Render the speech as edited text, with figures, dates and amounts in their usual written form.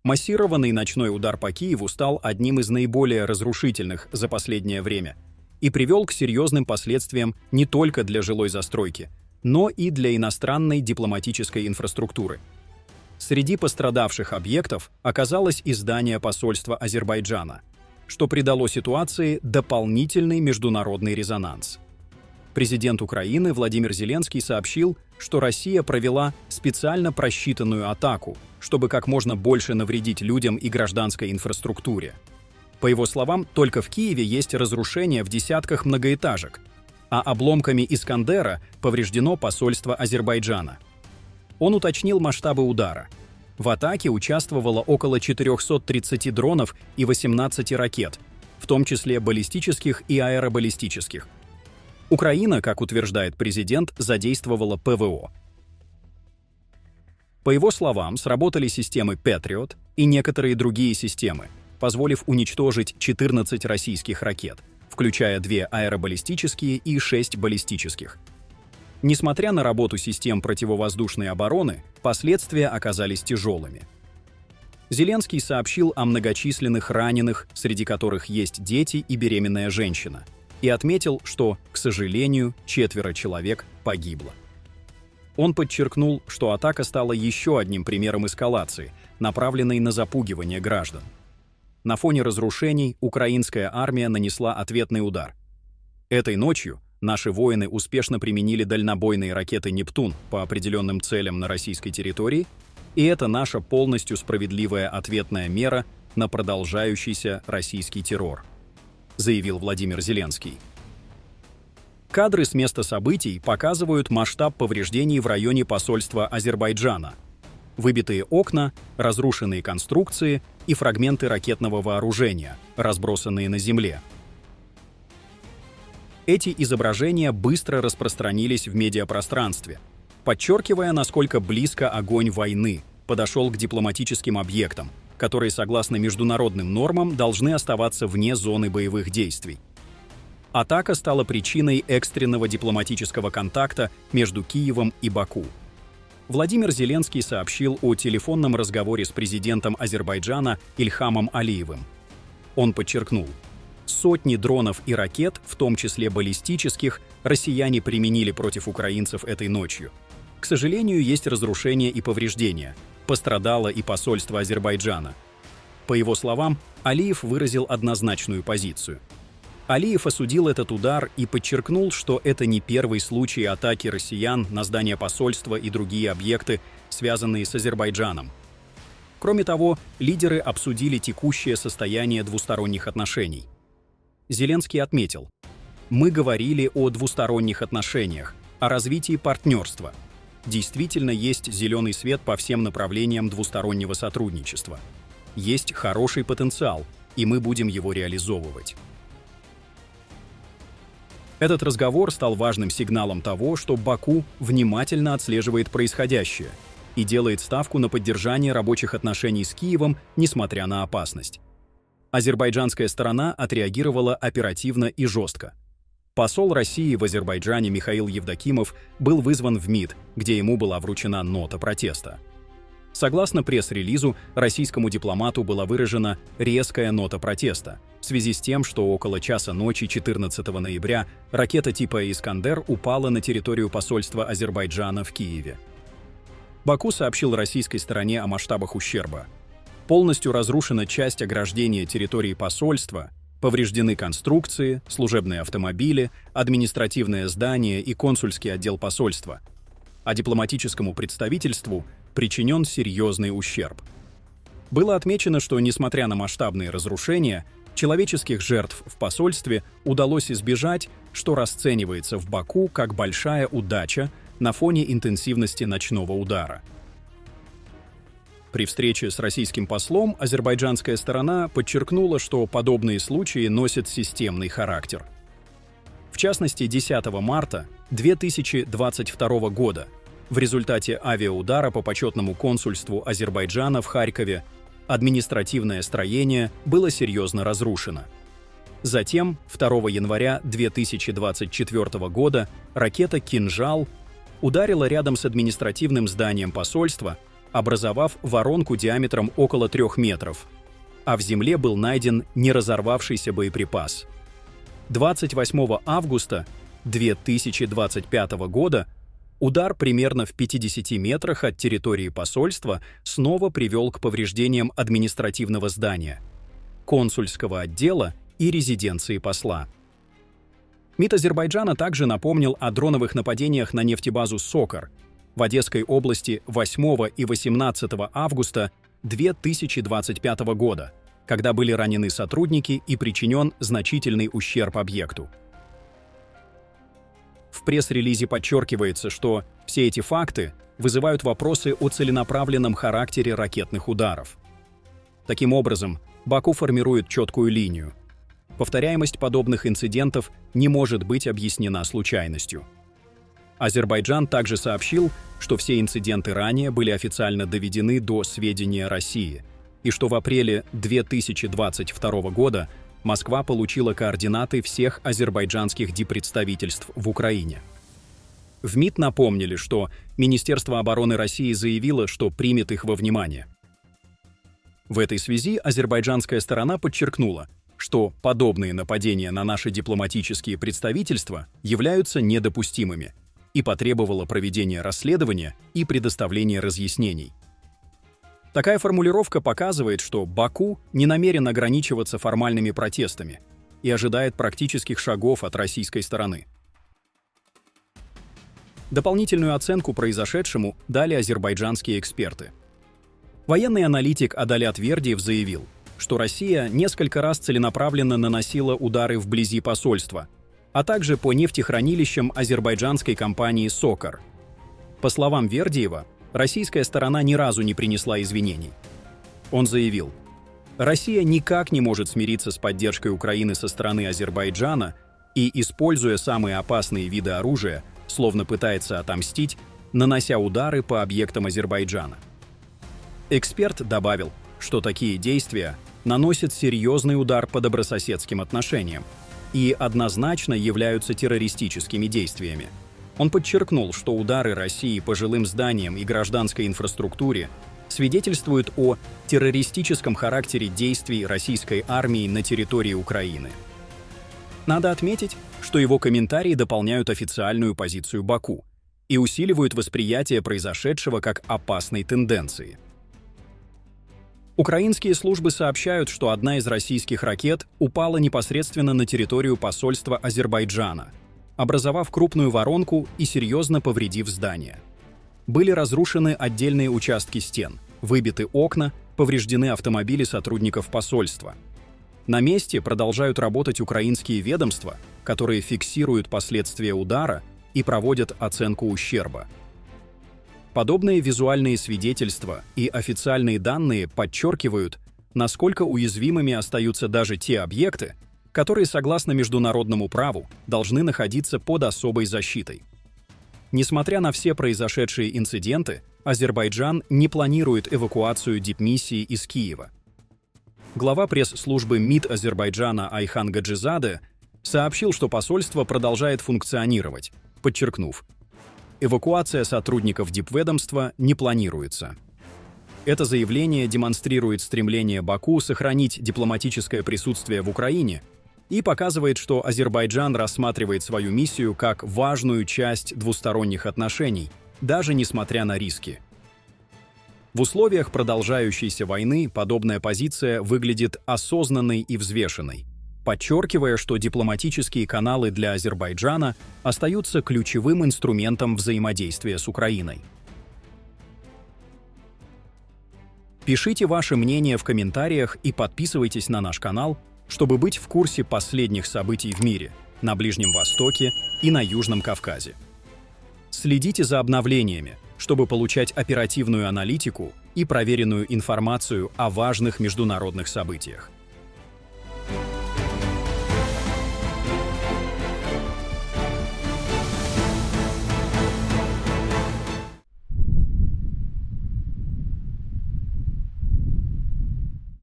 Массированный ночной удар по Киеву стал одним из наиболее разрушительных за последнее время и привел к серьезным последствиям не только для жилой застройки, но и для иностранной дипломатической инфраструктуры. Среди пострадавших объектов оказалось и здание посольства Азербайджана, что придало ситуации дополнительный международный резонанс. Президент Украины Владимир Зеленский сообщил, что Россия провела специально просчитанную атаку, чтобы как можно больше навредить людям и гражданской инфраструктуре. По его словам, только в Киеве есть разрушения в десятках многоэтажек, а обломками «Искандера» повреждено посольство Азербайджана. Он уточнил масштабы удара. В атаке участвовало около 430 дронов и 18 ракет, в том числе баллистических и аэробаллистических. Украина, как утверждает президент, задействовала ПВО. По его словам, сработали системы Patriot и некоторые другие системы, позволив уничтожить 14 российских ракет, включая 2 аэробаллистические и 6 баллистических. Несмотря на работу систем противовоздушной обороны, последствия оказались тяжелыми. Зеленский сообщил о многочисленных раненых, среди которых есть дети и беременная женщина, и отметил, что, к сожалению, 4 человек погибло. Он подчеркнул, что атака стала еще одним примером эскалации, направленной на запугивание граждан. На фоне разрушений украинская армия нанесла ответный удар. Этой ночью наши воины успешно применили дальнобойные ракеты «Нептун» по определенным целям на российской территории, и это наша полностью справедливая ответная мера на продолжающийся российский террор, заявил Владимир Зеленский. Кадры с места событий показывают масштаб повреждений в районе посольства Азербайджана. Выбитые окна, разрушенные конструкции и фрагменты ракетного вооружения, разбросанные на земле. Эти изображения быстро распространились в медиапространстве, подчеркивая, насколько близко огонь войны подошел к дипломатическим объектам, которые, согласно международным нормам, должны оставаться вне зоны боевых действий. Атака стала причиной экстренного дипломатического контакта между Киевом и Баку. Владимир Зеленский сообщил о телефонном разговоре с президентом Азербайджана Ильхамом Алиевым. Он подчеркнул, сотни дронов и ракет, в том числе баллистических, россияне применили против украинцев этой ночью. К сожалению, есть разрушения и повреждения. Пострадало и посольство Азербайджана. По его словам, Алиев выразил однозначную позицию. Алиев осудил этот удар и подчеркнул, что это не первый случай атаки россиян на здание посольства и другие объекты, связанные с Азербайджаном. Кроме того, лидеры обсудили текущее состояние двусторонних отношений. Зеленский отметил: «Мы говорили о двусторонних отношениях, о развитии партнерства. Действительно есть зеленый свет по всем направлениям двустороннего сотрудничества. Есть хороший потенциал, и мы будем его реализовывать». Этот разговор стал важным сигналом того, что Баку внимательно отслеживает происходящее и делает ставку на поддержание рабочих отношений с Киевом, несмотря на опасность. Азербайджанская сторона отреагировала оперативно и жестко. Посол России в Азербайджане Михаил Евдокимов был вызван в МИД, где ему была вручена нота протеста. Согласно пресс-релизу, российскому дипломату была выражена резкая нота протеста в связи с тем, что около часа ночи 14 ноября ракета типа «Искандер» упала на территорию посольства Азербайджана в Киеве. Баку сообщил российской стороне о масштабах ущерба. Полностью разрушена часть ограждения территории посольства, повреждены конструкции, служебные автомобили, административное здание и консульский отдел посольства. А дипломатическому представительству причинен серьезный ущерб. Было отмечено, что, несмотря на масштабные разрушения, человеческих жертв в посольстве удалось избежать, что расценивается в Баку как большая удача на фоне интенсивности ночного удара. При встрече с российским послом азербайджанская сторона подчеркнула, что подобные случаи носят системный характер. В частности, 10 марта 2022 года в результате авиаудара по почетному консульству Азербайджана в Харькове административное строение было серьезно разрушено. Затем, 2 января 2024 года, ракета «Кинжал» ударила рядом с административным зданием посольства, образовав воронку диаметром около 3 метров, а в земле был найден неразорвавшийся боеприпас. 28 августа 2025 года удар примерно в 50 метрах от территории посольства снова привел к повреждениям административного здания, консульского отдела и резиденции посла. МИД Азербайджана также напомнил о дроновых нападениях на нефтебазу «Сокар» в Одесской области 8 и 18 августа 2025 года, когда были ранены сотрудники и причинен значительный ущерб объекту. В пресс-релизе подчеркивается, что все эти факты вызывают вопросы о целенаправленном характере ракетных ударов. Таким образом, Баку формирует четкую линию. Повторяемость подобных инцидентов не может быть объяснена случайностью. Азербайджан также сообщил, что все инциденты ранее были официально доведены до сведения России, и что в апреле 2022 года Москва получила координаты всех азербайджанских диппредставительств в Украине. В МИД напомнили, что Министерство обороны России заявило, что примет их во внимание. В этой связи азербайджанская сторона подчеркнула, что подобные нападения на наши дипломатические представительства являются недопустимыми, и потребовала проведения расследования и предоставления разъяснений. Такая формулировка показывает, что Баку не намерен ограничиваться формальными протестами и ожидает практических шагов от российской стороны. Дополнительную оценку произошедшему дали азербайджанские эксперты. Военный аналитик Адалят Вердиев заявил, что Россия несколько раз целенаправленно наносила удары вблизи посольства, а также по нефтехранилищам азербайджанской компании «Сокар». По словам Вердиева, российская сторона ни разу не принесла извинений. Он заявил, Россия никак не может смириться с поддержкой Украины со стороны Азербайджана и, используя самые опасные виды оружия, словно пытается отомстить, нанося удары по объектам Азербайджана. Эксперт добавил, что такие действия наносят серьезный удар по добрососедским отношениям и однозначно являются террористическими действиями. Он подчеркнул, что удары России по жилым зданиям и гражданской инфраструктуре свидетельствуют о террористическом характере действий российской армии на территории Украины. Надо отметить, что его комментарии дополняют официальную позицию Баку и усиливают восприятие произошедшего как опасной тенденции. Украинские службы сообщают, что одна из российских ракет упала непосредственно на территорию посольства Азербайджана, образовав крупную воронку и серьезно повредив здание. Были разрушены отдельные участки стен, выбиты окна, повреждены автомобили сотрудников посольства. На месте продолжают работать украинские ведомства, которые фиксируют последствия удара и проводят оценку ущерба. Подобные визуальные свидетельства и официальные данные подчеркивают, насколько уязвимыми остаются даже те объекты, которые, согласно международному праву, должны находиться под особой защитой. Несмотря на все произошедшие инциденты, Азербайджан не планирует эвакуацию дипмиссии из Киева. Глава пресс-службы МИД Азербайджана Айхан Гаджизаде сообщил, что посольство продолжает функционировать, подчеркнув, эвакуация сотрудников дипведомства не планируется. Это заявление демонстрирует стремление Баку сохранить дипломатическое присутствие в Украине и показывает, что Азербайджан рассматривает свою миссию как важную часть двусторонних отношений, даже несмотря на риски. В условиях продолжающейся войны подобная позиция выглядит осознанной и взвешенной, подчеркивая, что дипломатические каналы для Азербайджана остаются ключевым инструментом взаимодействия с Украиной. Пишите ваше мнение в комментариях и подписывайтесь на наш канал, чтобы быть в курсе последних событий в мире, на Ближнем Востоке и на Южном Кавказе. Следите за обновлениями, чтобы получать оперативную аналитику и проверенную информацию о важных международных событиях.